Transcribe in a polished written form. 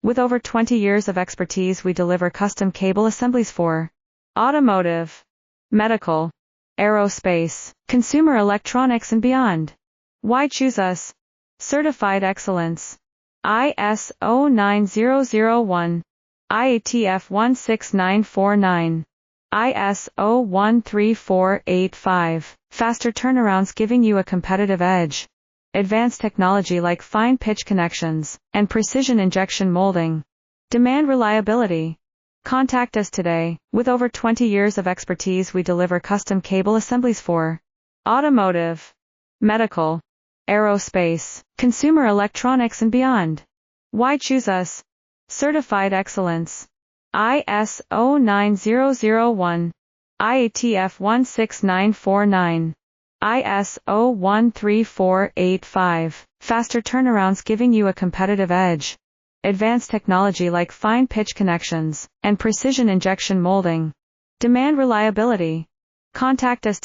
With over 20 years of expertise, we deliver custom cable assemblies for automotive, medical, aerospace, consumer electronics and beyond. Why choose us? Certified excellence. ISO 9001, IATF 16949, ISO 13485. Faster turnarounds giving you a competitive edge. Advanced technology like fine pitch connections and precision injection molding. Demand reliability. Contact us today. With over 20 years of expertise, we deliver custom cable assemblies for automotive, medical, aerospace, consumer electronics and beyond. Why choose us? Certified excellence. ISO 9001, IATF 16949, ISO 13485. Faster turnarounds giving you a competitive edge. Advanced technology like fine pitch connections and precision injection molding. Demand reliability. Contact us